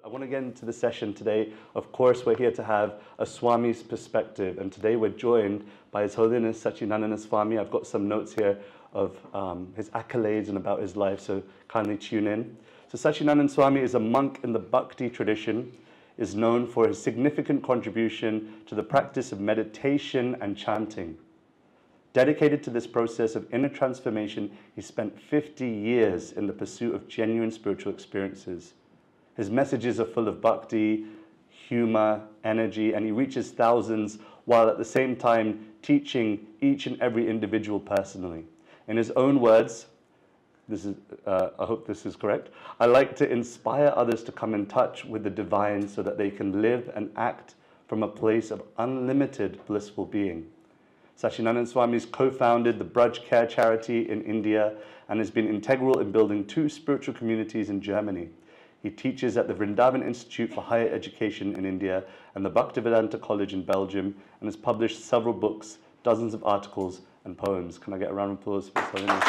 I want to get into the session today. Of course, we're here to have a Swami's perspective, and today we're joined by His Holiness Sacinandana Swami. I've got some notes here of his accolades and about his life, so kindly tune in. So Sacinandana Swami is a monk in the Bhakti tradition, is known for his significant contribution to the practice of meditation and chanting. Dedicated to this process of inner transformation, he spent 50 years in the pursuit of genuine spiritual experiences. His messages are full of bhakti, humor, energy, and he reaches thousands while at the same time teaching each and every individual personally. In his own words, I hope this is correct, I like to inspire others to come in touch with the divine so that they can live and act from a place of unlimited blissful being. Sacinandana Swami has co-founded the Braj Care charity in India and has been integral in building 2 spiritual communities in Germany. He teaches at the Vrindavan Institute for Higher Education in India and the Bhaktivedanta College in Belgium and has published several books, dozens of articles and poems. Can I get a round of applause for His Holiness?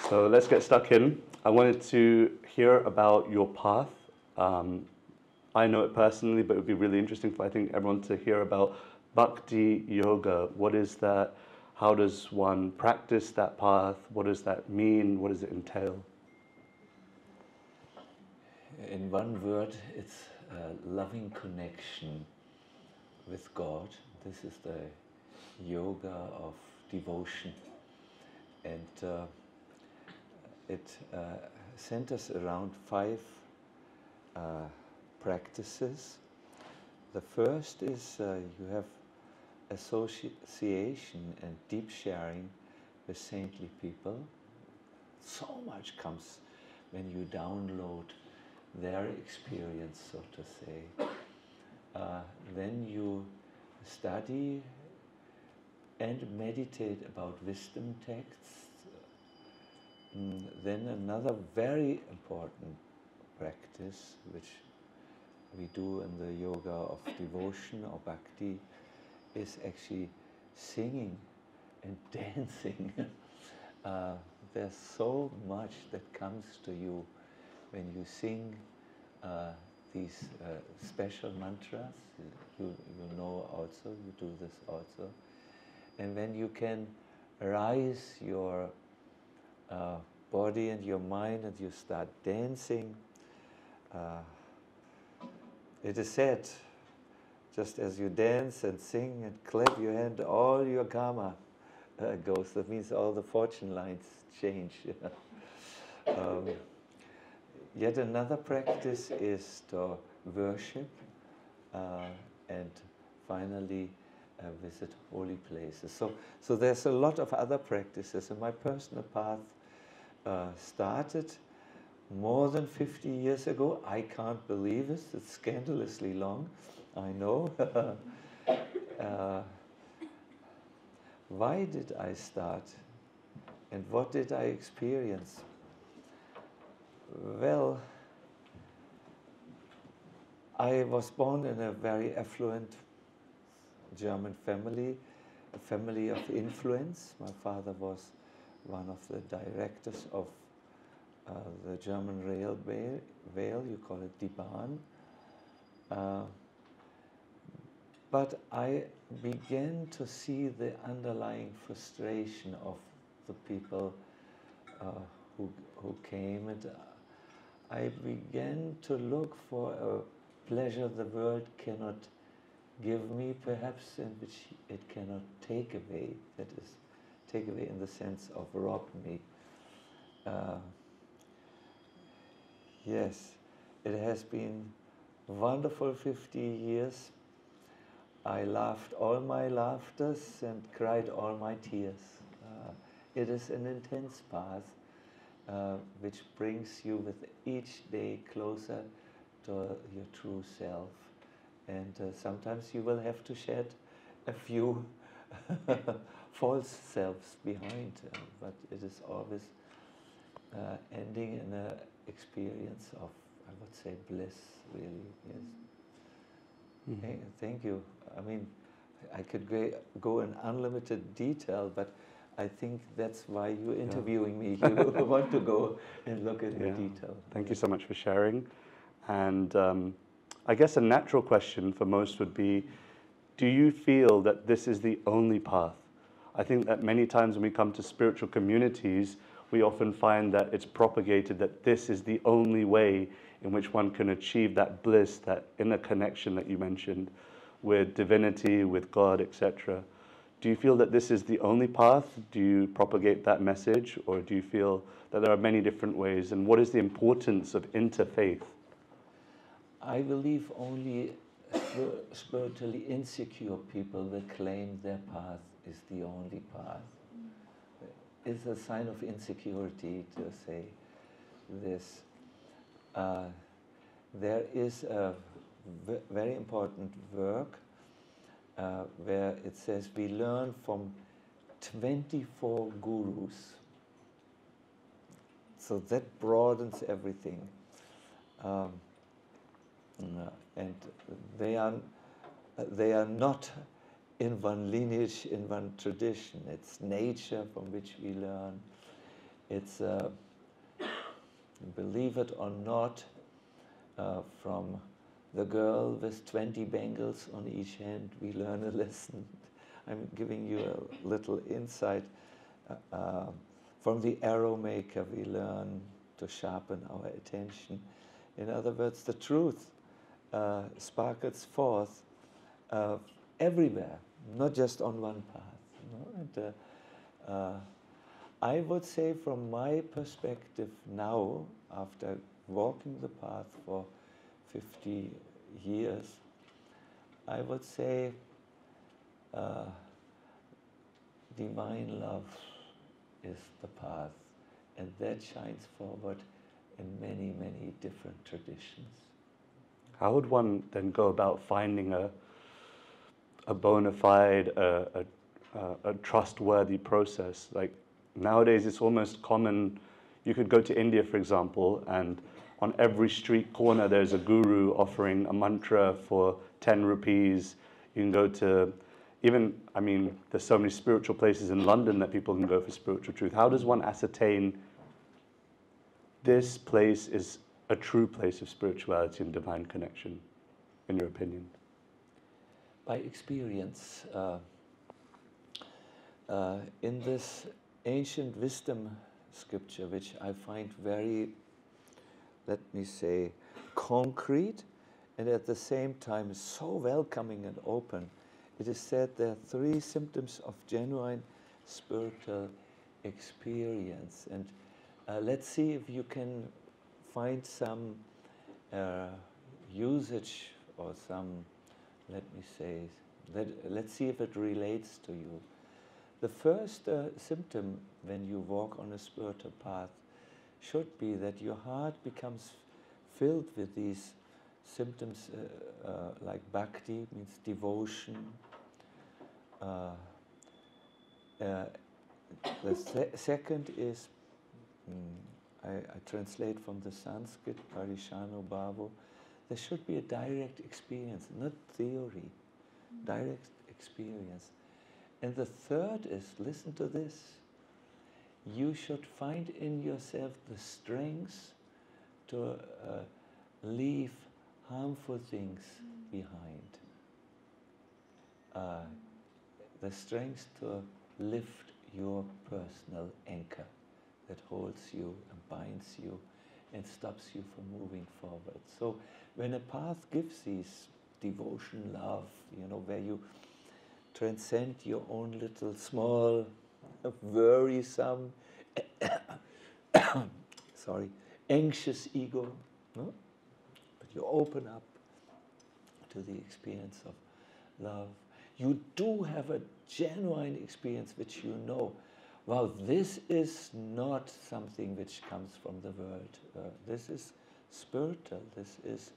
So let's get stuck in. I wanted to hear about your path. I know it personally, but it would be really interesting for, I think, everyone to hear about Bhakti Yoga. What is that? How does one practice that path? What does that mean? What does it entail? In one word, it's a loving connection with God. This is the yoga of devotion. And it centers around 5 practices. The first is you have association and deep sharing with saintly people. So much comes when you download their experience, so to say. Then you study and meditate about wisdom texts. Then another very important practice, which we do in the yoga of devotion or bhakti, is actually singing and dancing. There's so much that comes to you when you sing these special mantras. You know also, you do this also. And when you can rise your body and your mind and you start dancing, it is said, just as you dance and sing and clap your hand, all your karma goes. That means all the fortune lines change. Yet another practice is to worship and finally visit holy places. So there's a lot of other practices, and my personal path started more than 50 years ago. I can't believe it. It's scandalously long, I know. Why did I start? And what did I experience? Well, I was born in a very affluent German family, a family of influence. My father was one of the directors of the German railway, you call it Die Bahn. But I began to see the underlying frustration of the people who came, and I began to look for a pleasure the world cannot give me, perhaps, and which it cannot take away. That is, take away in the sense of rob me. Yes, it has been wonderful 50 years. I laughed all my laughters and cried all my tears. It is an intense path which brings you with each day closer to your true self. And sometimes you will have to shed a few false selves behind, but it is always ending in an experience of, I would say, bliss, really, yes. Thank you. I mean, I could go in unlimited detail, but I think that's why you're interviewing me. You want to go and look at the detail. Thank you so much for sharing. And I guess a natural question for most would be, do you feel that this is the only path? I think that many times when we come to spiritual communities, we often find that it's propagated that this is the only way in which one can achieve that bliss, that inner connection that you mentioned with divinity, with God, etc. Do you feel that this is the only path? Do you propagate that message? Or do you feel that there are many different ways? And what is the importance of interfaith? I believe only spiritually insecure people will claim their path is the only path. It's a sign of insecurity to say this. There is a very important work where it says we learn from 24 gurus. So that broadens everything. And they are not in one lineage, in one tradition. It's nature from which we learn. It's, believe it or not, from the girl with 20 bangles on each hand, we learn a lesson. I'm giving you a little insight. From the arrow maker, we learn to sharpen our attention. In other words, the truth sparkles forth everywhere, not just on one path. And, I would say from my perspective now, after walking the path for 50 years, I would say divine love is the path, and that shines forward in many, many different traditions. How would one then go about finding a bona fide, a trustworthy process? Like nowadays, it's almost common. You could go to India, for example, and on every street corner, there's a guru offering a mantra for 10 rupees. You can go to, even, I mean, there's so many spiritual places in London that people can go for spiritual truth. How does one ascertain this place is a true place of spirituality and divine connection, in your opinion? By experience. In this ancient wisdom scripture, which I find very, let me say, concrete, and at the same time so welcoming and open, it is said there are 3 symptoms of genuine spiritual experience. And let's see if you can find some usage or some, let me say, let's see if it relates to you. The first symptom when you walk on a spiritual path should be that your heart becomes filled with these symptoms like Bhakti, means devotion. The second is, I translate from the Sanskrit, Parishano Bhavo. There should be a direct experience, not theory, direct experience. And the third is, listen to this, you should find in yourself the strength to leave harmful things behind. The strength to lift your personal anchor that holds you and binds you and stops you from moving forward. So when a path gives these devotion, love, you know, where you transcend your own little small, worrisome, sorry, anxious ego, no? But you open up to the experience of love. You do have a genuine experience which you know, wow, this is not something which comes from the world. This is spiritual. This is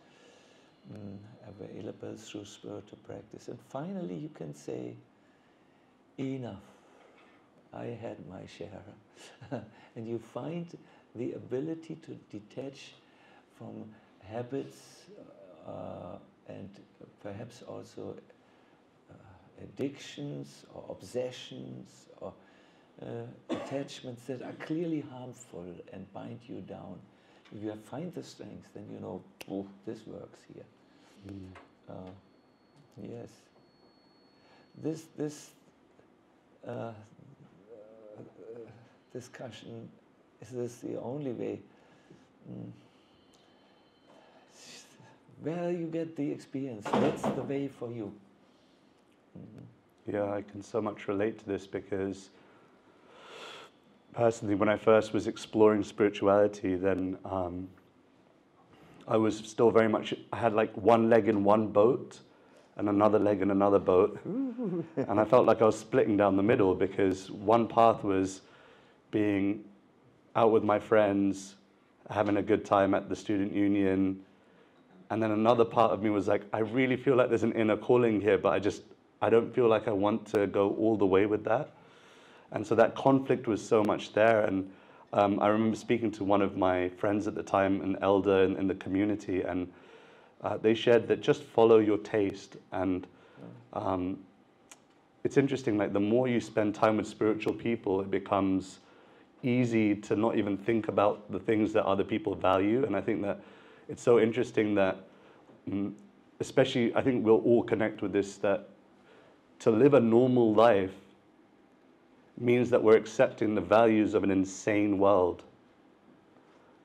available through spiritual practice. And finally, you can say, enough. I had my share. And you find the ability to detach from habits and perhaps also addictions or obsessions or attachments that are clearly harmful and bind you down. If you find the strength, then you know, oh, this works here. Yes. This discussion, is this the only way? Where you get the experience, that's the way for you. Yeah, I can so much relate to this because personally, when I first was exploring spirituality, then I was still very much, I had like one leg in one boat and another leg in another boat. And I felt like I was splitting down the middle because one path was being out with my friends, having a good time at the student union. And then another part of me was like, I really feel like there's an inner calling here, but I don't feel like I want to go all the way with that. And so that conflict was so much there. And I remember speaking to one of my friends at the time, an elder in the community, and they shared that just follow your taste. And it's interesting, like the more you spend time with spiritual people, it becomes easy to not even think about the things that other people value. And I think that it's so interesting that, especially, I think we'll all connect with this, that to live a normal life means that we're accepting the values of an insane world.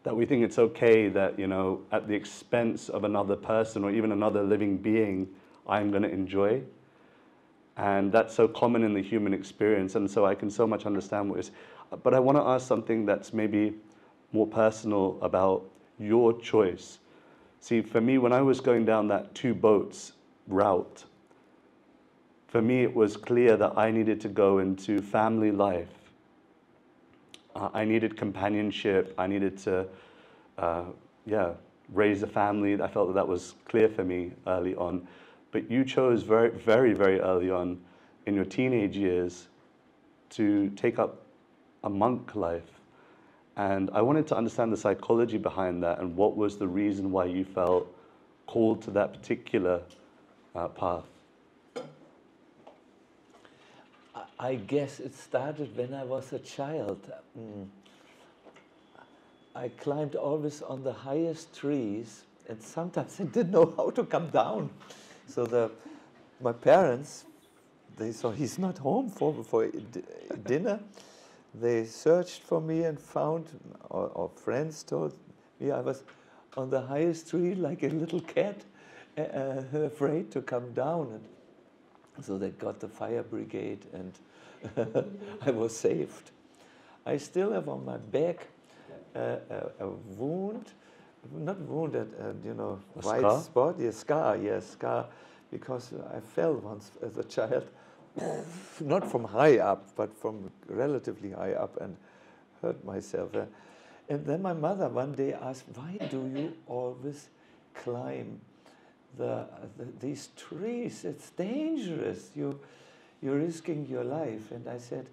That we think it's okay that, you know, at the expense of another person or even another living being, I'm going to enjoy. And that's so common in the human experience. And so I can so much understand what it is. But I want to ask something that's maybe more personal about your choice. See, for me, when I was going down that two boats route, for me, it was clear that I needed to go into family life. I needed companionship. I needed to, raise a family. I felt that that was clear for me early on. But you chose very, very, very early on in your teenage years to take up a monk life. And I wanted to understand the psychology behind that and what was the reason why you felt called to that particular path. I guess it started when I was a child. I climbed always on the highest trees, and sometimes I didn't know how to come down. So my parents, they saw he's not home for dinner. They searched for me and found, or friends told me I was on the highest tree like a little cat, afraid to come down. And so they got the fire brigade, and I was saved. I still have on my back a wound, not wounded, white scar? spot, scar, because I fell once as a child, not from high up, but from relatively high up, and hurt myself. And then my mother one day asked, why do you always climb these trees? It's dangerous. You're risking your life. And I said,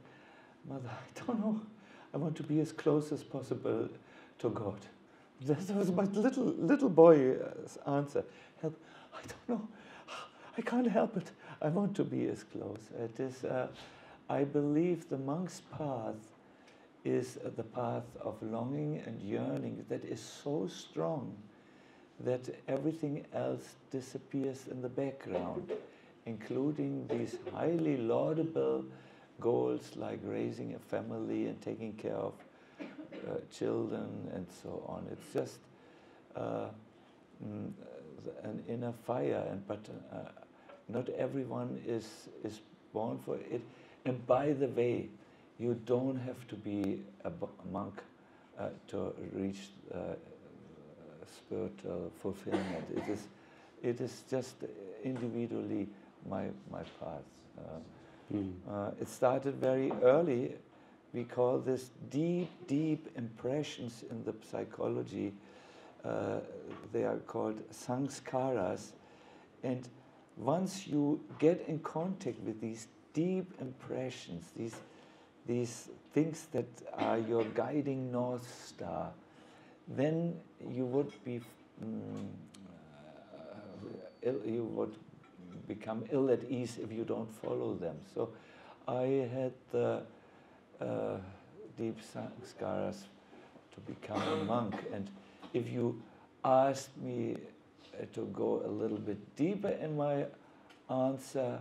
Mother, I don't know. I want to be as close as possible to God. That was my little boy's answer. Help! I don't know. I can't help it. I want to be as close. It is. I believe the monk's path is the path of longing and yearning that is so strong that everything else disappears in the background, including these highly laudable goals like raising a family and taking care of children and so on. It's just an inner fire, but not everyone is born for it. And by the way, you don't have to be a monk to reach spiritual fulfillment. It is just individually my path. It started very early. We call this deep impressions in the psychology. They are called sanskaras. And once you get in contact with these deep impressions, these things that are your guiding North Star, then you would be you would become ill at ease if you don't follow them. So I had the deep sanskaras to become a monk. And if you asked me to go a little bit deeper in my answer,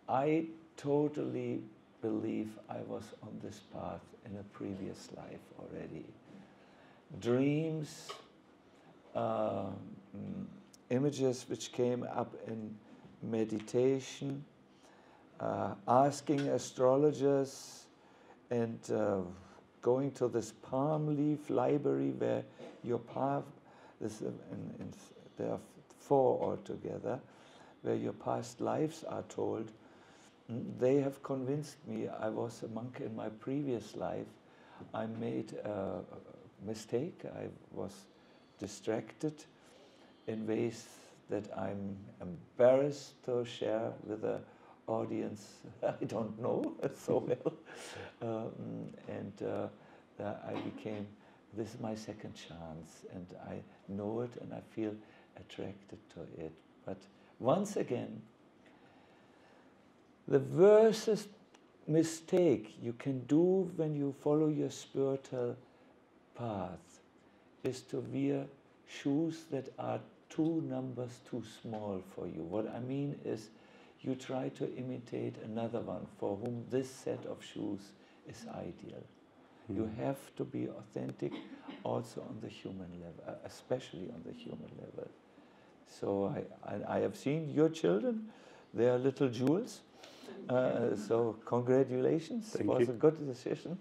I totally believe I was on this path in a previous life already. Dreams, images which came up in meditation, asking astrologers, and going to this palm leaf library where your path, there are 4 altogether, where your past lives are told. They have convinced me I was a monk in my previous life. I made a mistake. I was distracted in ways that I'm embarrassed to share with the audience I don't know so well. I became, this is my second chance, and I know it and I feel attracted to it. But once again, the worst mistake you can do when you follow your spiritual path is to wear shoes that are 2 numbers too small for you. What I mean is, you try to imitate another one for whom this set of shoes is ideal. You have to be authentic also on the human level, especially on the human level. So I have seen your children, they are little jewels. So congratulations, it was a good decision.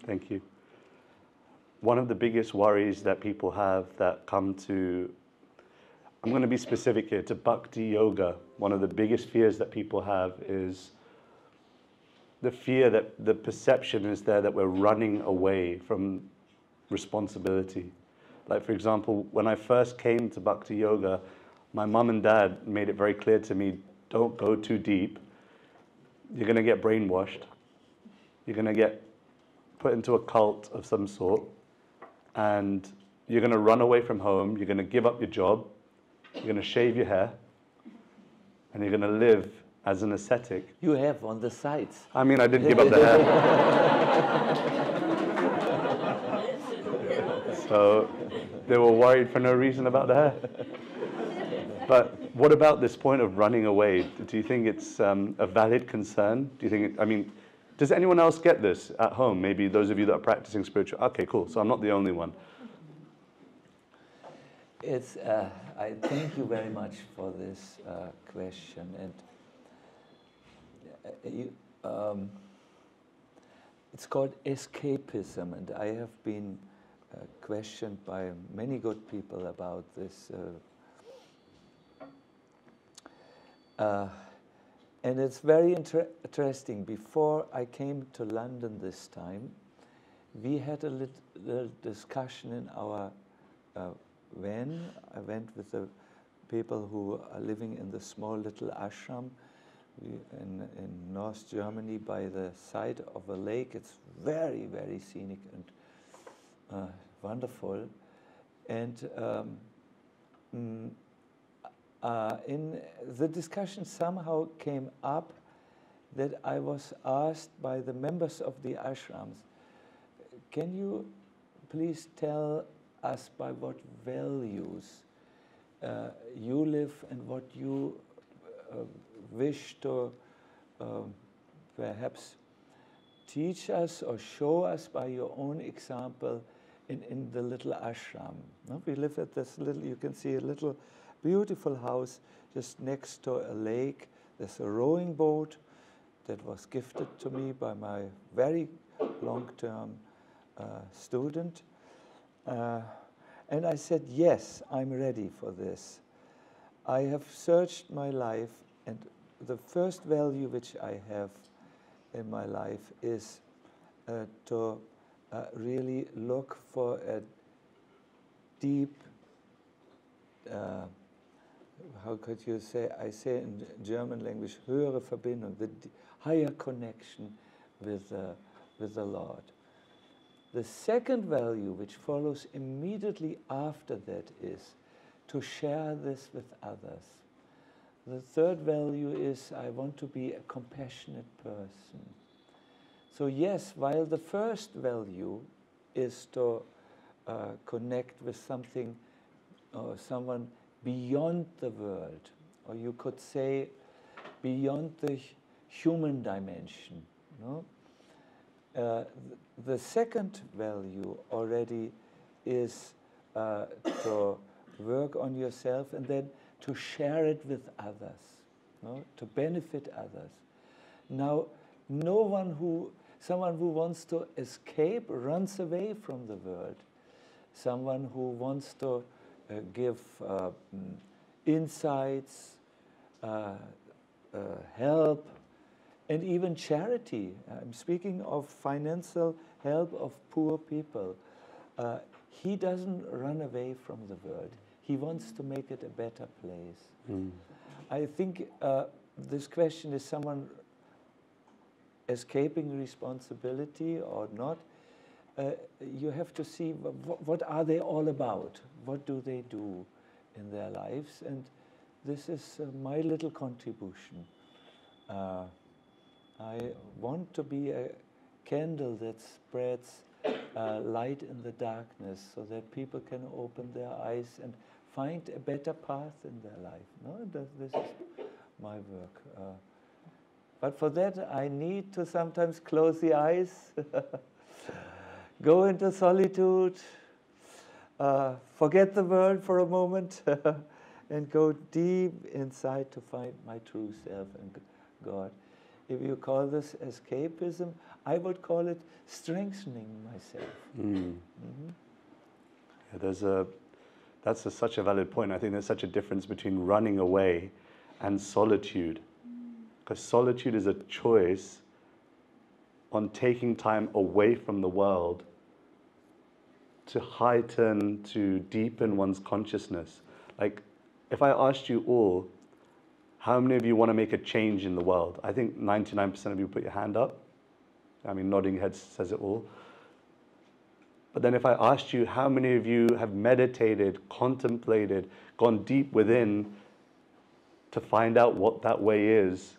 Thank you. One of the biggest worries that people have that come to, I'm going to be specific here, to Bhakti Yoga, one of the biggest fears that people have is the fear that the perception is there that we're running away from responsibility. Like, for example, when I first came to Bhakti Yoga, my mom and dad made it very clear to me, don't go too deep. You're going to get brainwashed. You're going to get put into a cult of some sort. And you're going to run away from home. You're going to give up your job. You're going to shave your hair. And you're going to live as an ascetic. You have on the sides. I mean, I did give up the hair. So they were worried for no reason about the hair. But what about this point of running away? Do you think it's a valid concern? Do you think, I mean, does anyone else get this at home? Maybe those of you that are practicing spiritual. Okay, cool. So I'm not the only one. It's, I thank you very much for this question. And it's called escapism, and I have been questioned by many good people about this. And it's very interesting. Before I came to London this time, we had a little discussion in our van. I went with the people who are living in the small little ashram in North Germany by the side of a lake. It's very, very scenic and wonderful. And in the discussion somehow came up that I was asked by the members of the ashrams, can you please tell us by what values you live and what you wish to perhaps teach us or show us by your own example in the little ashram. No? We live at this little, you can see a little beautiful house just next to a lake. There's a rowing boat that was gifted to me by my very long-term student. And I said, yes, I'm ready for this. I have searched my life, and the first value which I have in my life is to really look for a deep, how could you say, I say in German language, höhere Verbindung, the higher connection with the Lord. The second value, which follows immediately after that, is to share this with others. The third value is I want to be a compassionate person. So yes, while the first value is to connect with something or someone beyond the world, or you could say beyond the human dimension. No? The second value already is to work on yourself and then to share it with others, no? To benefit others. Now, someone who wants to escape runs away from the world. Someone who wants to give insights, help, and even charity. I'm speaking of financial help of poor people. He doesn't run away from the world. He wants to make it a better place. Mm. I think this question is someone escaping responsibility or not. You have to see what are they all about? What do they do in their lives? And this is my little contribution. I want to be a candle that spreads light in the darkness so that people can open their eyes and find a better path in their life. No? This is my work. But for that, I need to sometimes close the eyes, go into solitude, forget the world for a moment, and go deep inside to find my true self and God. If you call this escapism, I would call it strengthening myself. Mm. Mm-hmm. Yeah, that's such a valid point. I think there's such a difference between running away and solitude. Because solitude is a choice on taking time away from the world to heighten, to deepen one's consciousness. Like, if I asked you all, how many of you want to make a change in the world? I think 99% of you put your hand up. I mean, nodding your head says it all. But then if I asked you, how many of you have meditated, contemplated, gone deep within to find out what that way is,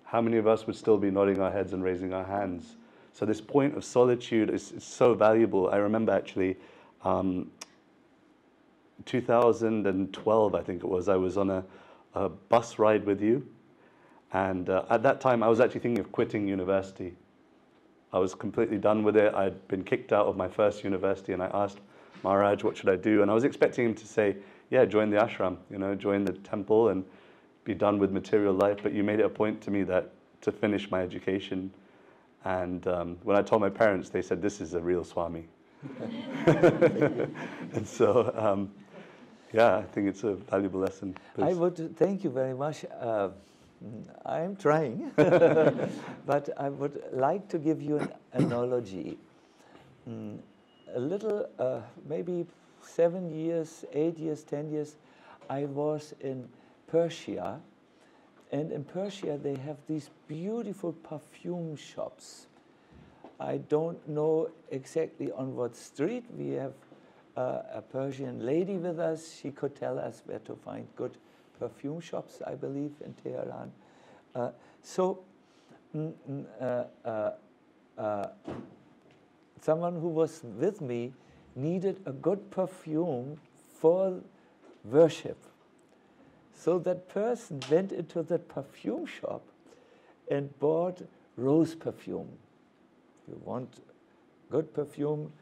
how many of us would still be nodding our heads and raising our hands? So this point of solitude is so valuable. I remember actually 2012, I think it was, I was on a bus ride with you. And at that time, I was actually thinking of quitting university. I was completely done with it. I'd been kicked out of my first university, and I asked Maharaj, what should I do? And I was expecting him to say, yeah, join the ashram, join the temple and be done with material life. But you made it a point to me that to finish my education. And when I told my parents, they said, this is a real Swami. And so, yeah, I think it's a valuable lesson. I would thank you very much. I'm trying, but I would like to give you an analogy. A little, maybe 7 years, 8 years, 10 years, I was in Persia, and in Persia they have these beautiful perfume shops. I don't know exactly on what street. We have a Persian lady with us. She could tell us where to find good perfume shops, I believe, in Tehran. Someone who was with me needed a good perfume for worship. So that person went into that perfume shop and bought rose perfume. You want good perfume,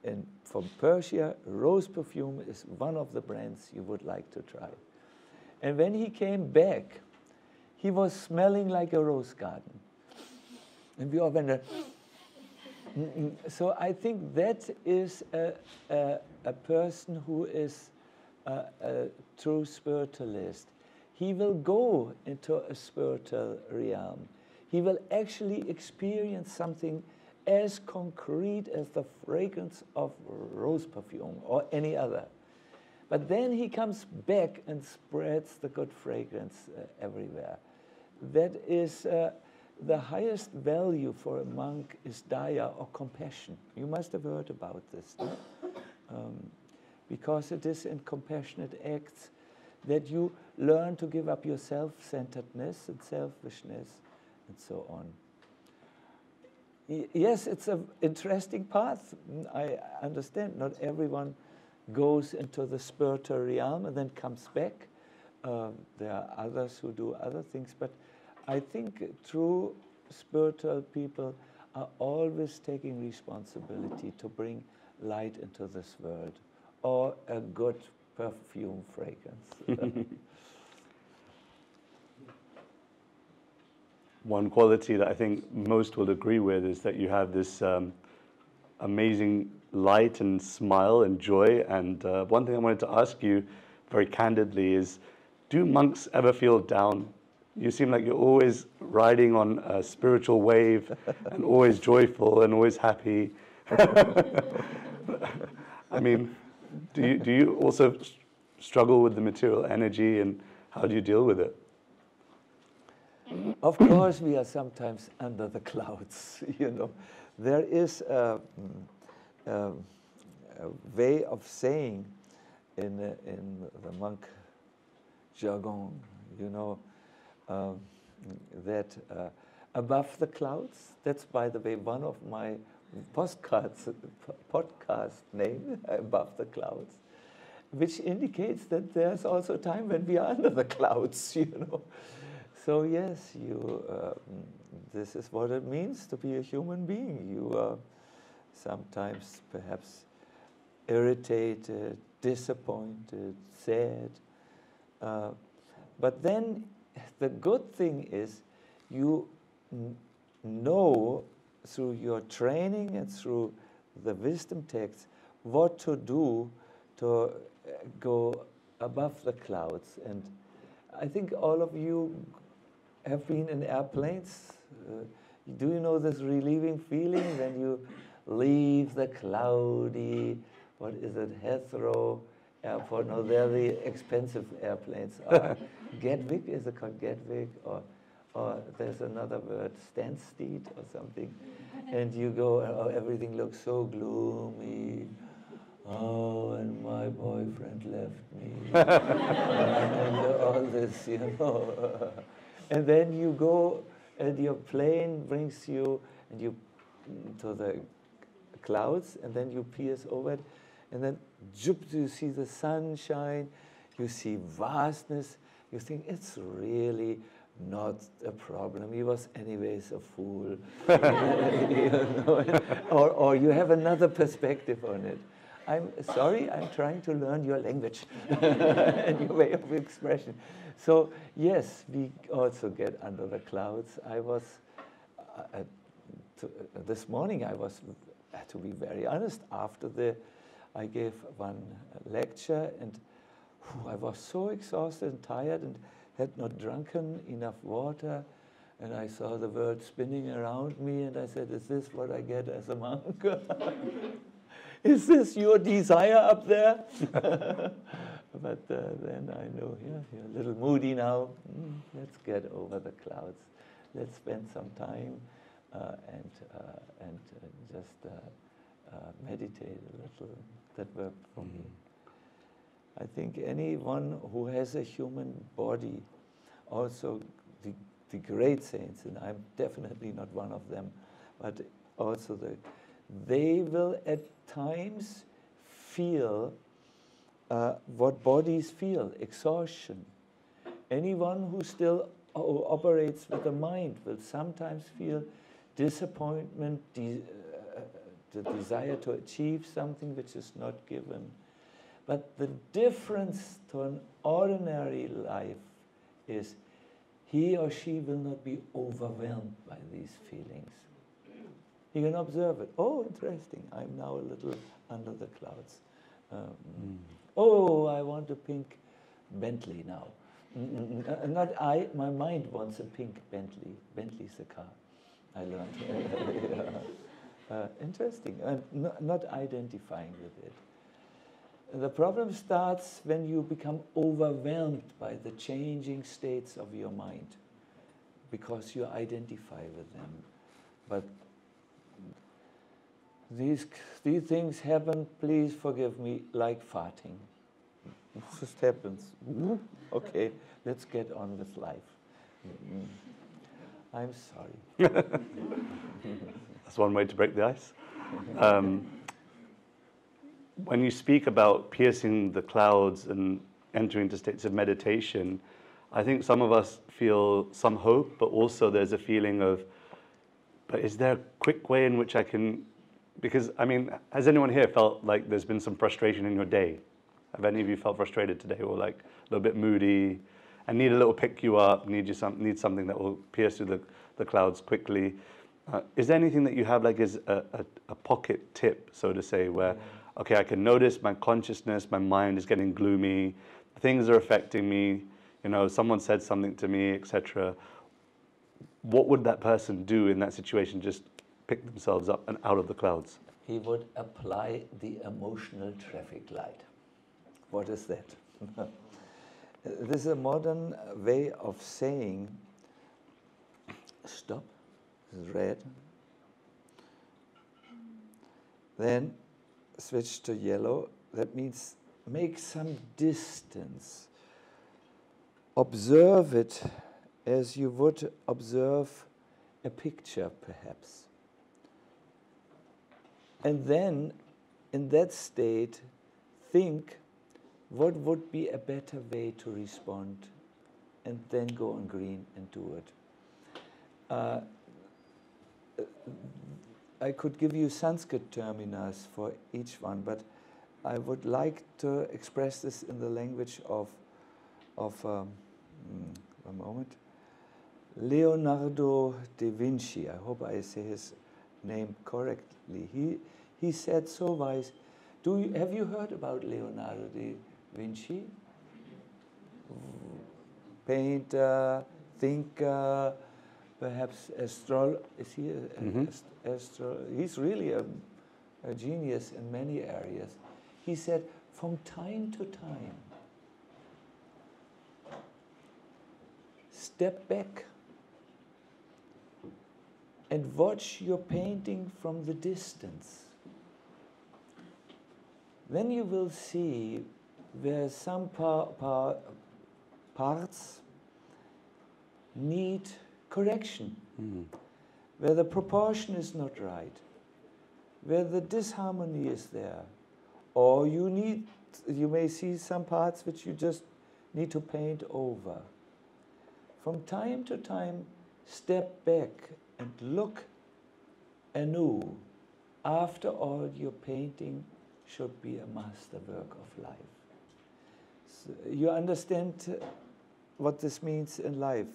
and from Persia, rose perfume is one of the brands you would like to try. And when he came back, he was smelling like a rose garden. And we all went there. So I think that is a person who is a true spiritualist. He will go into a spiritual realm. He will actually experience something as concrete as the fragrance of rose perfume or any other. But then he comes back and spreads the good fragrance everywhere. That is the highest value for a monk is daya, or compassion. You must have heard about this, no? Because it is in compassionate acts that you learn to give up your self-centeredness and selfishness and so on. yes, it's an interesting path. I understand not everyone goes into the spiritual realm and then comes back. There are others who do other things, but I think true spiritual people are always taking responsibility to bring light into this world, or a good perfume fragrance. One quality that I think most will agree with is that you have this amazing light and smile and joy. And one thing I wanted to ask you very candidly is, do monks ever feel down? You seem like you're always riding on a spiritual wave and always joyful and always happy. I mean, do you also struggle with the material energy, and how do you deal with it? Of course, we are sometimes under the clouds, you know. There is a way of saying in the monk jargon, you know, that above the clouds, that's, by the way, one of my podcast name, Above the Clouds, which indicates that there's also a time when we are under the clouds, you know. So yes, this is what it means to be a human being. You are sometimes perhaps irritated, disappointed, sad. But then the good thing is you know through your training and through the wisdom texts what to do to go above the clouds. And I think all of you have been in airplanes. Do you know this relieving feeling when you leave the cloudy, what is it, Heathrow Airport? No, they're the expensive airplanes. Gatwick, is it called Gatwick? Or there's another word, Stansted or something. And you go, oh, everything looks so gloomy. Oh, and my boyfriend left me. And all this, you know. And then you go, and your plane brings you and you to the clouds, and then you pierce over it, and then you see the sunshine, you see vastness, you think it's really not a problem. He was anyways a fool. You know, or you have another perspective on it. I'm sorry, I'm trying to learn your language and your way of expression. So yes, we also get under the clouds. I was, this morning I was, to be very honest, after I gave one lecture, and I was so exhausted and tired and had not drunken enough water, and I saw the world spinning around me, and I said, is this what I get as a monk? Is this your desire up there? But then I know, yeah, you're a little moody now. Let's get over the clouds. Let's spend some time and just meditate a little. That worked for me. I think anyone who has a human body, also the great saints, and I'm definitely not one of them, but also they will at times feel what bodies feel, exhaustion. Anyone who still operates with the mind will sometimes feel disappointment, the desire to achieve something which is not given. But the difference to an ordinary life is he or she will not be overwhelmed by these feelings. He can observe it. Oh, interesting. I'm now a little under the clouds. Oh, I want a pink Bentley now. Not I, my mind wants a pink Bentley. Bentley's a car, I learned. Interesting. Not identifying with it. The problem starts when you become overwhelmed by the changing states of your mind, because you identify with them. But these things happen, please forgive me, like farting. It just happens. Okay, let's get on with life. I'm sorry. That's one way to break the ice. When you speak about piercing the clouds and entering into states of meditation, I think some of us feel some hope, but also there's a feeling of, but is there a quick way in which I can, because, I mean, has anyone here felt like there's been some frustration in your day? Have any of you felt frustrated today, or like a little bit moody, and need a little pick you up, need something that will pierce through the clouds quickly? Is there anything that you have like as a pocket tip, so to say, where, okay, I can notice my consciousness, my mind is getting gloomy, things are affecting me, you know, someone said something to me, etc. What would that person do in that situation? Just pick themselves up and out of the clouds? He would apply the emotional traffic light. What is that? This is a modern way of saying, stop, this is red. Then switch to yellow. That means make some distance. Observe it as you would observe a picture, perhaps. And then, in that state, think what would be a better way to respond, and then go on green and do it. I could give you Sanskrit terminus for each one, but I would like to express this in the language of a moment, Leonardo da Vinci. I hope I say his name correctly. He said so wise. Have you heard about Leonardo da Vinci? Painter, thinker, perhaps is he he's really a genius in many areas. He said, from time to time, step back and watch your painting from the distance. Then you will see where some parts need correction, where the proportion is not right, where the disharmony is there, or you may see some parts which you just need to paint over. From time to time, step back and look anew. After all, your painting should be a masterwork of life. So you understand what this means in life.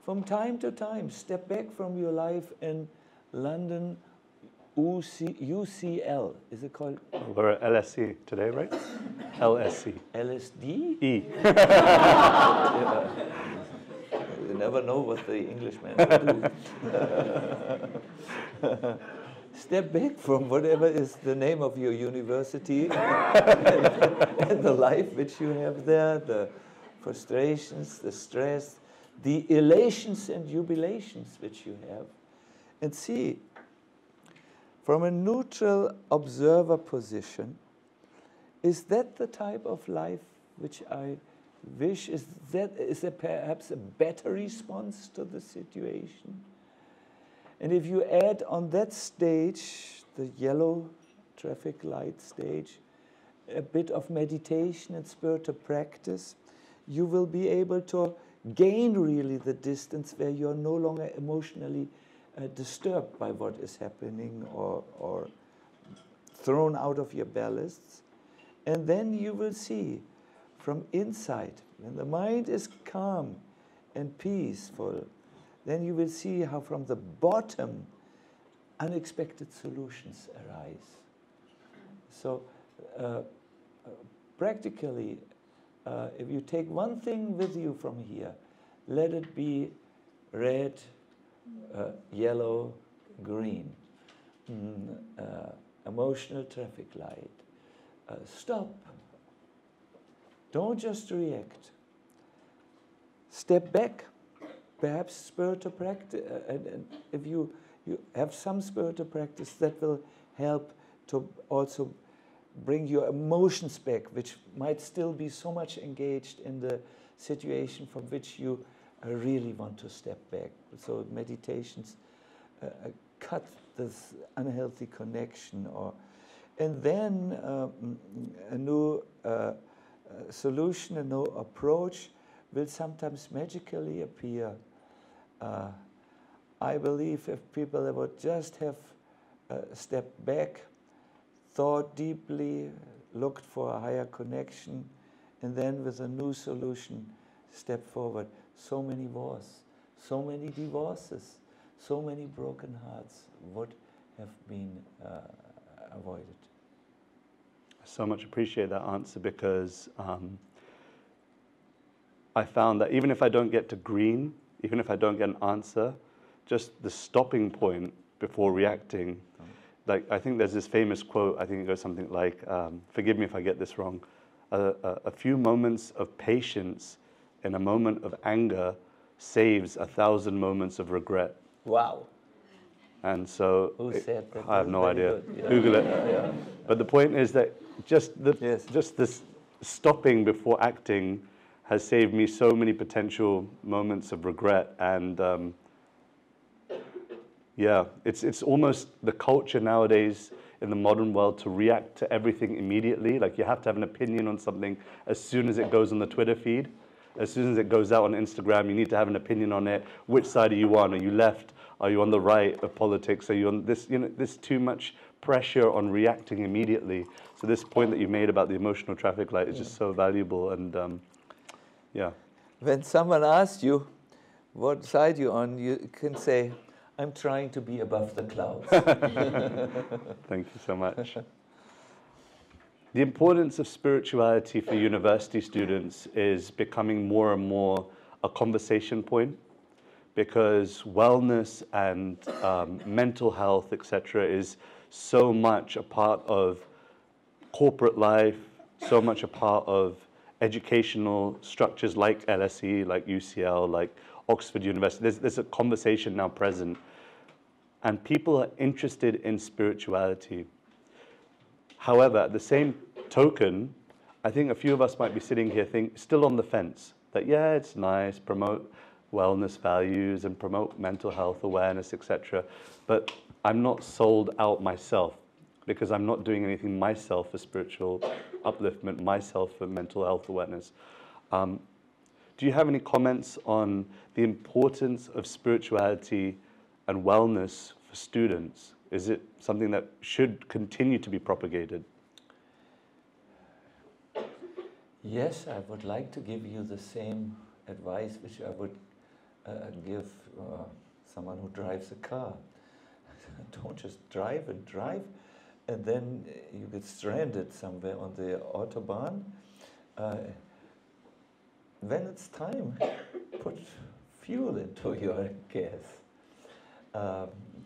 From time to time, step back from your life in London, UCL. Is it called? We're at LSC today, right? LSC. LSD? E. You never know what the Englishman will do. Step back from whatever is the name of your university and the life which you have there, the frustrations, the stress, the elations and jubilations which you have, and see from a neutral observer position, is that the type of life which I wish? Is there perhaps a better response to the situation? And if you add on that stage, the yellow traffic light stage, a bit of meditation and spiritual practice, you will be able to gain really the distance where you're no longer emotionally disturbed by what is happening or thrown out of your ballasts. And then you will see from inside, when the mind is calm and peaceful, then you will see how from the bottom unexpected solutions arise. So practically, if you take one thing with you from here, let it be red, yellow, green, emotional traffic light. Stop. Don't just react. Step back. Perhaps spiritual practice, and if you have some spiritual practice, that will help to also bring your emotions back, which might still be so much engaged in the situation from which you really want to step back. So meditations cut this unhealthy connection, and then a new solution, a new approach will sometimes magically appear. I believe if people would just have stepped back, thought deeply, looked for a higher connection, and then with a new solution, step forward. So many wars, so many divorces, so many broken hearts would have been avoided. So much appreciate that answer, because I found that even if I don't get to green, even if I don't get an answer, just the stopping point before reacting. Like, I think there's this famous quote, I think it goes something like, forgive me if I get this wrong, a few moments of patience in a moment of anger saves 1,000 moments of regret. Wow. And so, Who said that? I have no idea. Yeah. Google it. Yeah. But the point is that just Yes. this stopping before acting has saved me so many potential moments of regret. And yeah, it's almost the culture nowadays in the modern world to react to everything immediately. Like, you have to have an opinion on something as soon as it goes on the Twitter feed. As soon as it goes out on Instagram, you need to have an opinion on it. Which side are you on? Are you left? Are you on the right of politics? Are you on this? You know, there's too much pressure on reacting immediately. So this point that you made about the emotional traffic light is just so valuable. And yeah. When someone asks you what side you're on, you can say, I'm trying to be above the clouds. Thank you so much. The importance of spirituality for university students is becoming more and more a conversation point, because wellness and mental health, etc., is so much a part of corporate life, so much a part of educational structures like LSE, like UCL, like Oxford University. There's a conversation now present, and people are interested in spirituality. However, at the same token, I think a few of us might be sitting here still on the fence, that yeah, it's nice, promote wellness values and promote mental health awareness, etc. But I'm not sold out myself, because I'm not doing anything myself for spiritual upliftment, myself for mental health awareness. Do you have any comments on the importance of spirituality and wellness for students? Is it something that should continue to be propagated? Yes, I would like to give you the same advice which I would give someone who drives a car. Don't just drive and drive, and then you get stranded somewhere on the Autobahn. When it's time, put fuel into your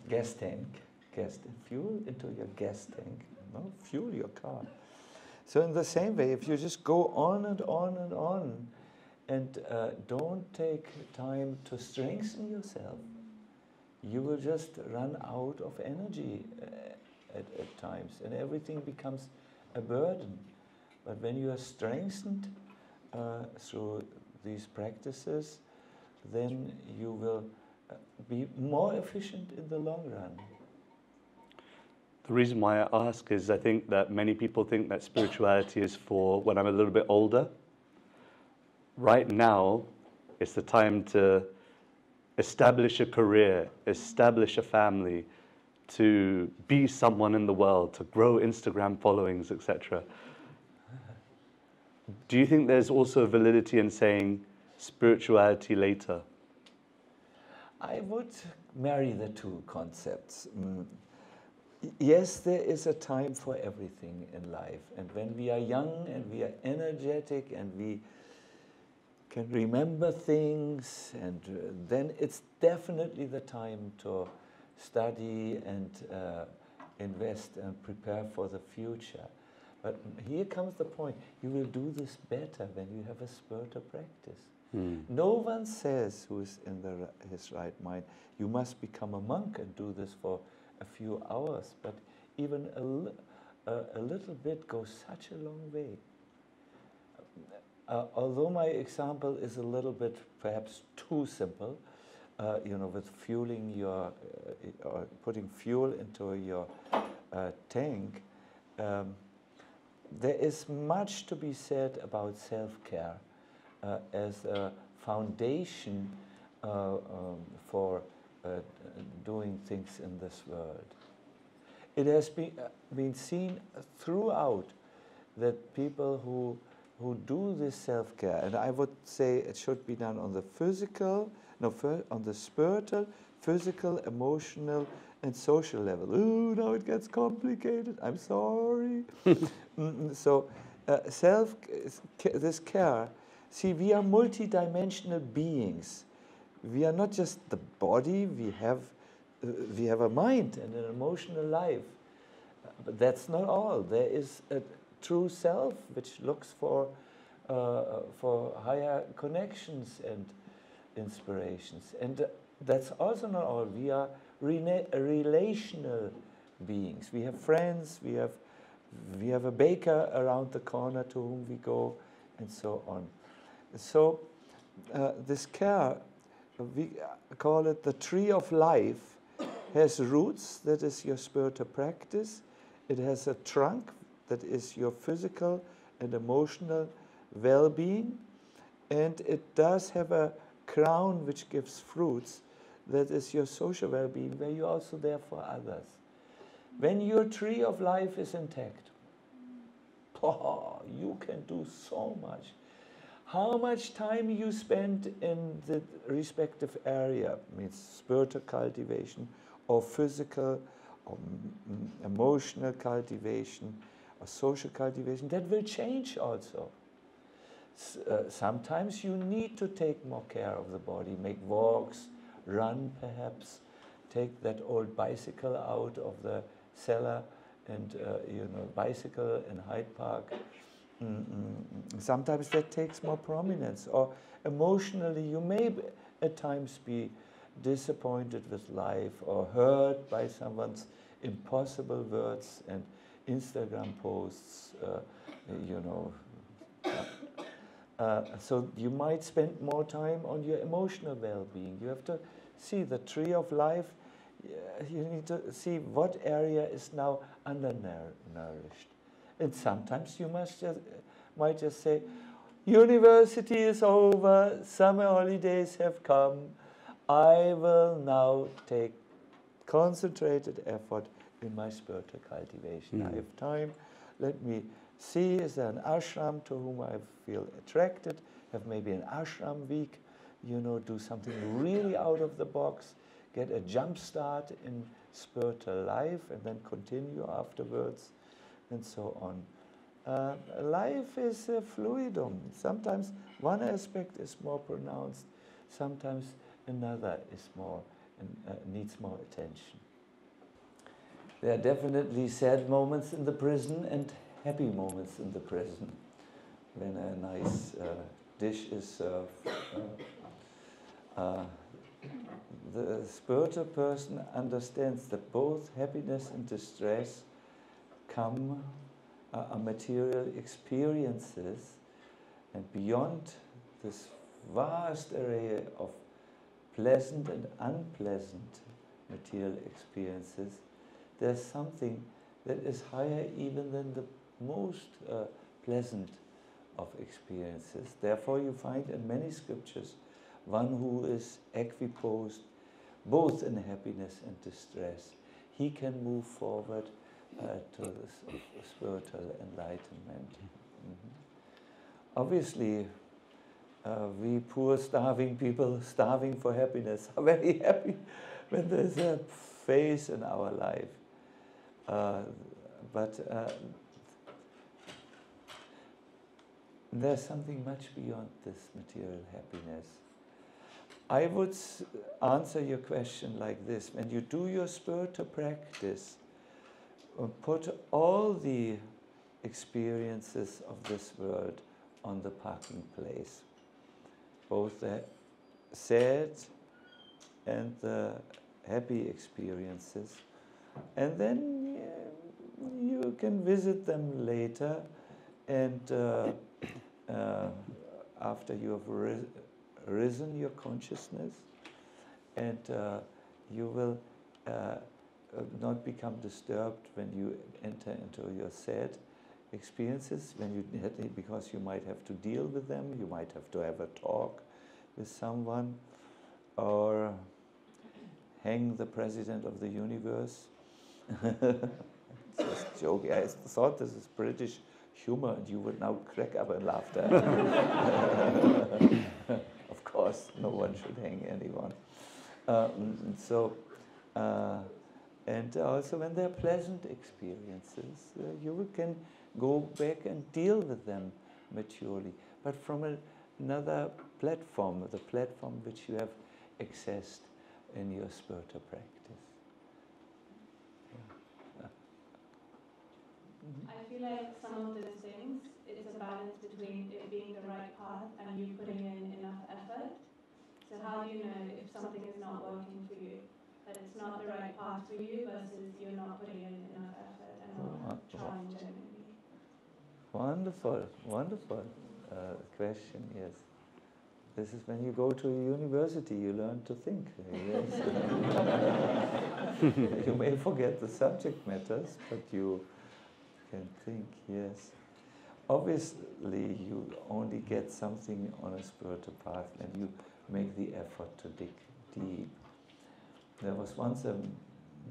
gas tank. Fuel into your gas tank. No, fuel your car. So in the same way, if you just go on and on and on, and don't take time to strengthen yourself, you will just run out of energy at times, and everything becomes a burden. But when you are strengthened through these practices, then you will be more efficient in the long run. The reason why I ask is I think that many people think that spirituality is for when I'm a little bit older. Right now, it's the time to establish a career, establish a family, to be someone in the world, to grow Instagram followings, etc. Do you think there's also validity in saying spirituality later? I would marry the two concepts. Yes, there is a time for everything in life. And when we are young and we are energetic and we can remember things, and then it's definitely the time to study and invest and prepare for the future. But here comes the point. You will do this better when you have a spiritual practice. No one says, who is in his right mind, you must become a monk and do this for a few hours, but even a little bit goes such a long way. Although my example is a little bit perhaps too simple, with fueling your, or putting fuel into your tank, there is much to be said about self-care as a foundation for doing things in this world. It has been seen throughout that people who do this self-care, and I would say it should be done on the physical, on the spiritual, physical, emotional, and social level. Ooh, now it gets complicated. I'm sorry. So, this care. See, we are multidimensional beings. We are not just the body. We have a mind and an emotional life. But that's not all. There is a true self which looks for higher connections and inspirations. And that's also not all. We are relational beings. We have friends. We have a baker around the corner to whom we go, and so on. So this care, we call it the tree of life, has roots, that is your spiritual practice. It has a trunk, that is your physical and emotional well-being. And it does have a crown which gives fruits, that is your social well-being, where you're also there for others. When your tree of life is intact, you can do so much. How much time you spend in the respective area, means spiritual cultivation, or physical, or emotional cultivation, or social cultivation, that will change also. Sometimes you need to take more care of the body, make walks, run perhaps, take that old bicycle out of the cellar and bicycle in Hyde Park. Sometimes that takes more prominence. Or emotionally, you may at times be disappointed with life or hurt by someone's impossible words and Instagram posts, so you might spend more time on your emotional well-being. You have to see the tree of life. You need to see what area is now undernourished. And sometimes you might just say, university is over, summer holidays have come, I will now take concentrated effort in my spiritual cultivation. I have time, let me see, is there an ashram to whom I feel attracted, have maybe an ashram week, do something really out of the box, get a jump start in spiritual life and then continue afterwards, and so on. Life is a fluidum. Sometimes one aspect is more pronounced, sometimes another is more needs more attention. There are definitely sad moments in the prison and happy moments in the prison when a nice dish is served. The spiritual person understands that both happiness and distress are material experiences, and beyond this vast array of pleasant and unpleasant material experiences, there's something that is higher even than the most pleasant of experiences. Therefore you find in many scriptures one who is equiposed both in happiness and distress. He can move forward to the spiritual enlightenment. Obviously, we poor starving people, starving for happiness, are very happy when there's a phase in our life. But there's something much beyond this material happiness. I would answer your question like this. When you do your spiritual practice, put all the experiences of this world on the parking place, both the sad and the happy experiences, and then you can visit them later, and after you have risen your consciousness, and you will not become disturbed when you enter into your sad experiences, because you might have to deal with them, you might have to have a talk with someone, or hang the president of the universe. Just joking. I thought this is British humor, and you would now crack up in laughter. Of course, no one should hang anyone. And also when they're pleasant experiences, you can go back and deal with them maturely, but from another platform, the platform which you have accessed in your spiritual practice. I feel like some of those things, it's a balance between it being the right path and you putting in enough effort. So how do you know if something is not working for you? That it's not the right path for you versus you're not putting in enough effort and not trying genuinely? Wonderful, wonderful question, yes. This is when you go to a university, you learn to think. Yes. You may forget the subject matters, but you can think, yes. Obviously, you only get something on a spiritual path when you make the effort to dig deep. There was once a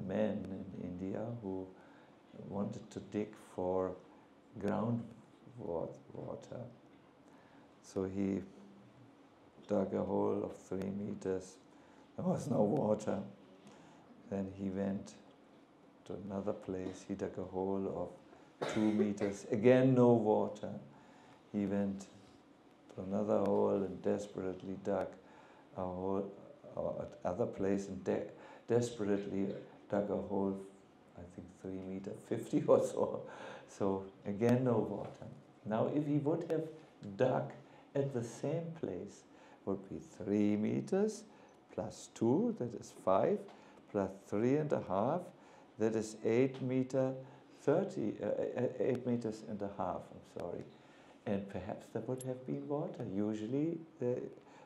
man in India who wanted to dig for groundwater. So he dug a hole of 3 meters. There was no water. Then he went to another place. He dug a hole of 2 meters. Again, no water. He went to another hole and desperately dug a hole at other place and desperately dug a hole, I think 3 meters, 50 or so. So again, no water. Now, if he would have dug at the same place, would be 3 meters plus 2, that is 5, plus 3.5, that is 8 meters and a half, I'm sorry. And perhaps there would have been water. Usually,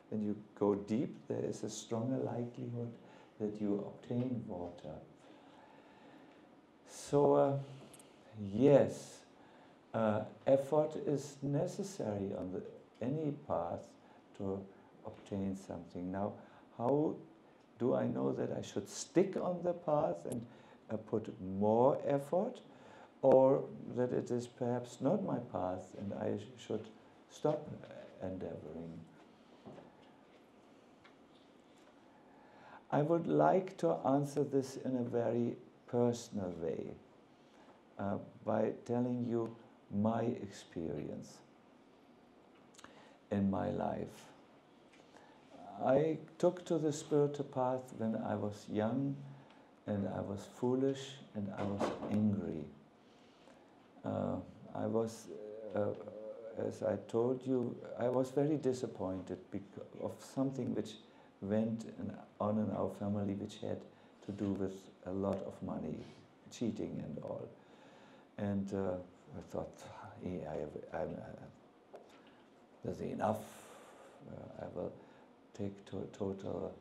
when you go deep, there is a stronger likelihood that you obtain water. So, yes, effort is necessary on any path to obtain something. Now, how do I know that I should stick on the path and put more effort, or that it is perhaps not my path and I should stop endeavoring? I would like to answer this in a very personal way by telling you my experience in my life. I took to the spiritual path when I was young, and I was foolish, and I was angry. I was, as I told you, I was very disappointed because of something which went on in our family, which had to do with a lot of money, cheating and all. And I thought, there's enough. I will take to a total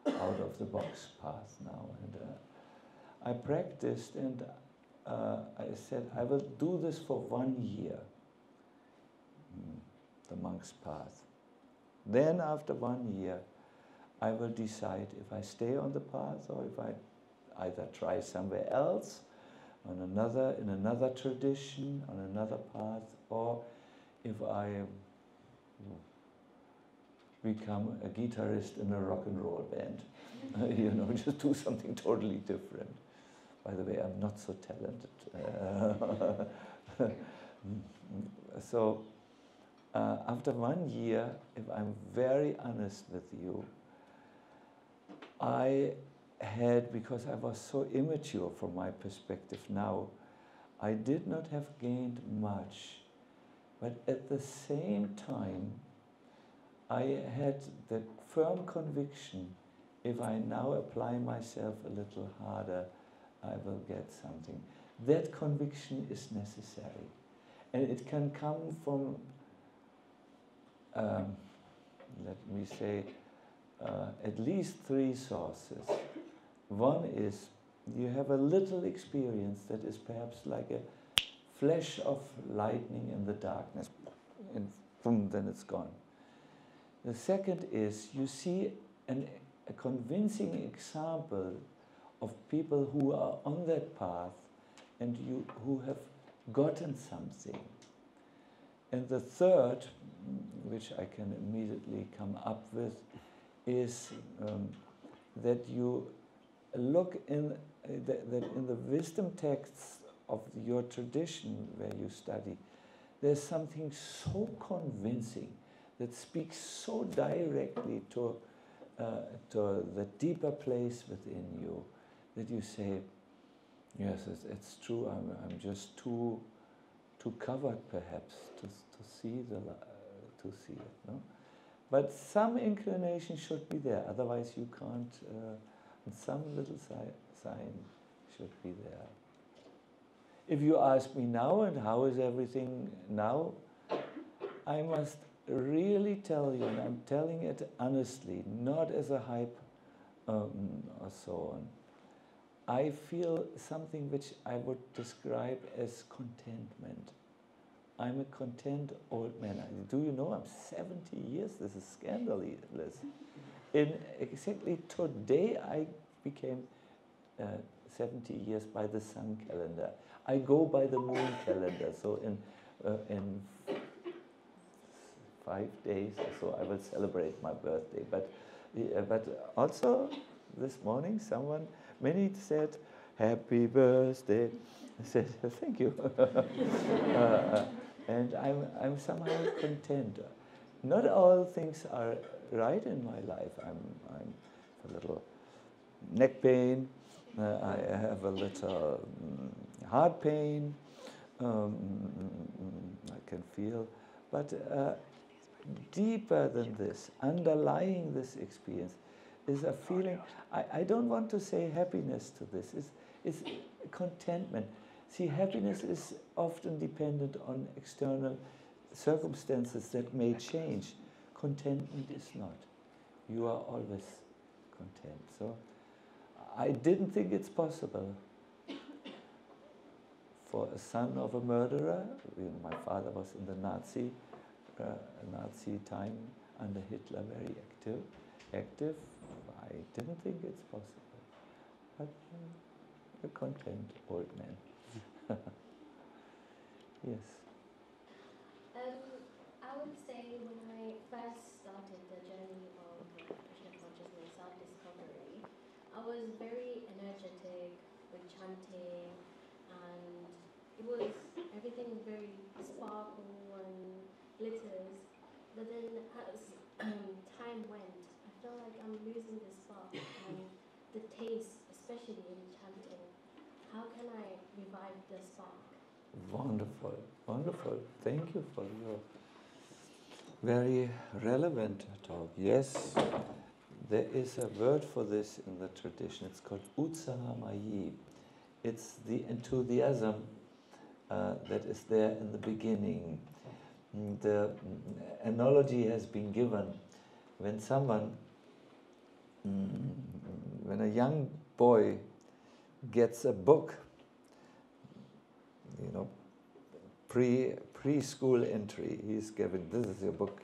out-of-the-box path now. And I practiced, and I said, I will do this for 1 year, the monk's path. Then after 1 year, I will decide if I stay on the path or if I either try somewhere else, in another tradition, on another path, or if I become a guitarist in a rock and roll band. Just do something totally different. By the way, I'm not so talented. So after 1 year, if I'm very honest with you, I had, because I was so immature from my perspective now, I did not have gained much. But at the same time, I had the firm conviction, if I now apply myself a little harder, I will get something. That conviction is necessary. And it can come from, let me say, at least 3 sources. One is you have a little experience that is perhaps like a flash of lightning in the darkness, and boom, then it's gone. The second is you see a convincing example of people who are on that path and who have gotten something. And the third, which I can immediately come up with, is that you look that in the wisdom texts of your tradition where you study, there's something so convincing that speaks so directly to the deeper place within you that you say, yes, it's true. I'm just too covered, perhaps, to see it. No, but some inclination should be there. Otherwise, you can't. And some little sign should be there. If you ask me now, and how is everything now, I must really tell you, and I'm telling it honestly, not as a hype or so on. I feel something which I would describe as contentment. I'm a content old man. Do you know I'm 70 years? This is scandalous. In exactly today, I became 70 years by the sun calendar. I go by the moon calendar. So in 5 days or so, I will celebrate my birthday. But also this morning, many said, "Happy birthday." I said, "Thank you." And I'm somehow content. Not all things are right in my life. I'm a little neck pain. I have a little heart pain. I can feel, but deeper than this, underlying this experience, is a feeling. I don't want to say happiness to this. It's contentment. See, happiness is often dependent on external circumstances that may change. Contentment is not. You are always content. So I didn't think it's possible for a son of a murderer. My father was in the Nazi time under Hitler, very active. I didn't think it's possible. But a content old man. Yes. I would say when I first started the journey of Krishna consciousness, self-discovery, I was very energetic with chanting, and it was everything was very sparkle and glitters. But then as time went, I felt like I'm losing the spark and the taste, especially in chanting. How can I revive the spark? Wonderful, wonderful. Thank you for your very relevant talk. Yes, there is a word for this in the tradition. It's called utsahamayi. It's the enthusiasm that is there in the beginning. The analogy has been given when when a young boy gets a book, preschool entry, he's given, this is your book,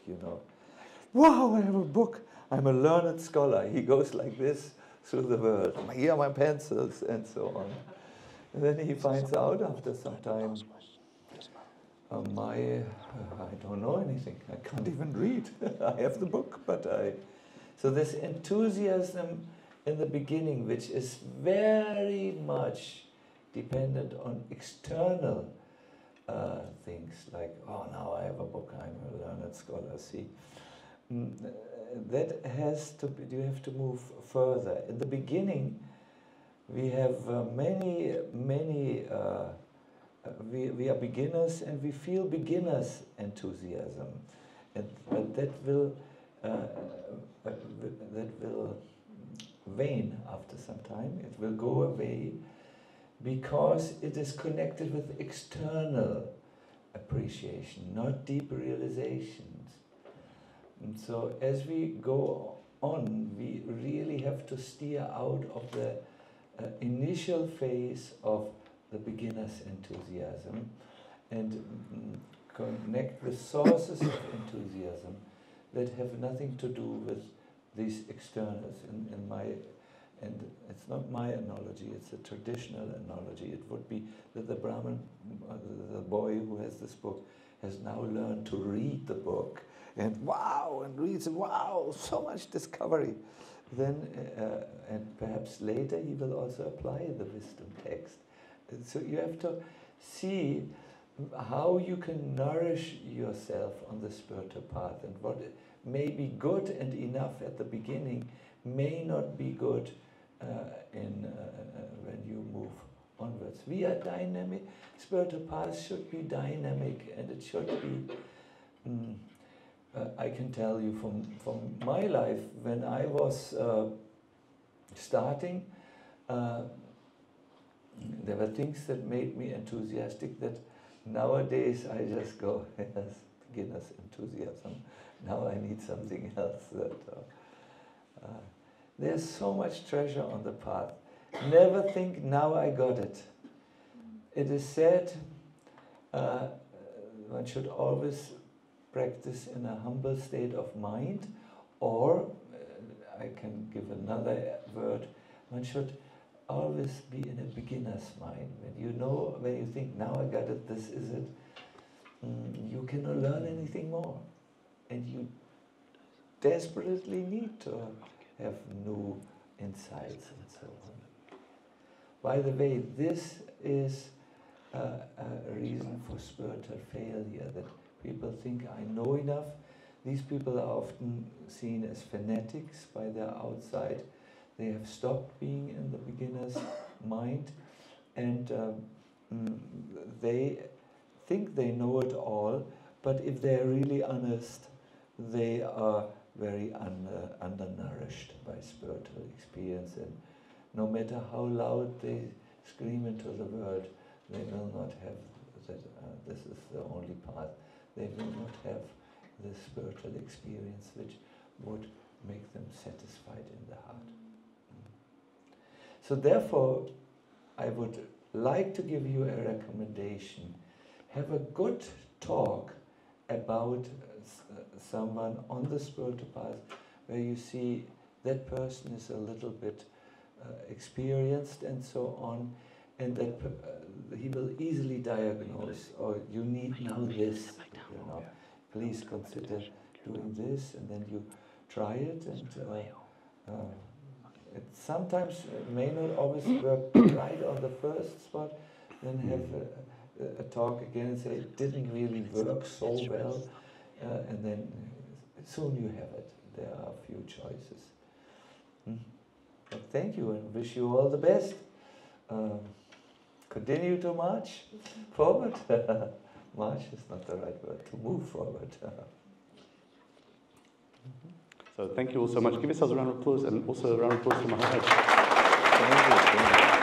Wow, I have a book. I'm a learned scholar. He goes like this through the world. Here are my pencils, and so on. And then he finds out after some time, I don't know anything. I can't even read. I have the book, but So this enthusiasm in the beginning, which is very much dependent on external things, like, oh, now I have a book, I'm a learned scholar, see. That has to be, you have to move further. In the beginning, we have we are beginners, and we feel beginners' enthusiasm, but that will wane after some time. It will go away because it is connected with external appreciation, not deep realizations. And so as we go on, we really have to steer out of the initial phase of the beginner's enthusiasm and connect with sources of enthusiasm that have nothing to do with these externals. And it's not my analogy, it's a traditional analogy. It would be that the Brahmin, the boy who has this book, has now learned to read the book, and wow, and reads, and wow, so much discovery. Then, and perhaps later he will also apply the wisdom text. And so you have to see how you can nourish yourself on the spiritual path, and what may be good and enough at the beginning may not be good when you move onwards. We are dynamic. Spiritual path should be dynamic, and it should be. I can tell you from my life, when I was starting, there were things that made me enthusiastic that nowadays I just go, yes, beginner's enthusiasm. Now I need something else. There's so much treasure on the path. Never think, now I got it. It is said one should always practice in a humble state of mind, or I can give another word, one should always be in a beginner's mind. When you think, now I got it, this is it, you cannot learn anything more. And you desperately need to have new insights and so on. By the way, this is a reason for spiritual failure, that people think, I know enough. These people are often seen as fanatics by their outside. They have stopped being in the beginner's mind, and they think they know it all, but if they're really honest, they are very undernourished by spiritual experience, and no matter how loud they scream into the world, they will not have that, this is the only path. They will not have the spiritual experience which would make them satisfied in the heart. So therefore, I would like to give you a recommendation. Have a good talk about someone on the spiritual path where you see that person is a little bit experienced and so on, and that he will easily diagnose, or you need now this, please consider doing this, and then you try it, and it sometimes may not always work right on the first spot, then have a talk again and say it didn't really work so well, and then soon you have it. There are a few choices. But thank you, and wish you all the best. Continue to march forward. March is not the right word, to move forward. So thank you all so much. Give yourselves a round of applause, and also a round of applause for Maharaj. Thank you.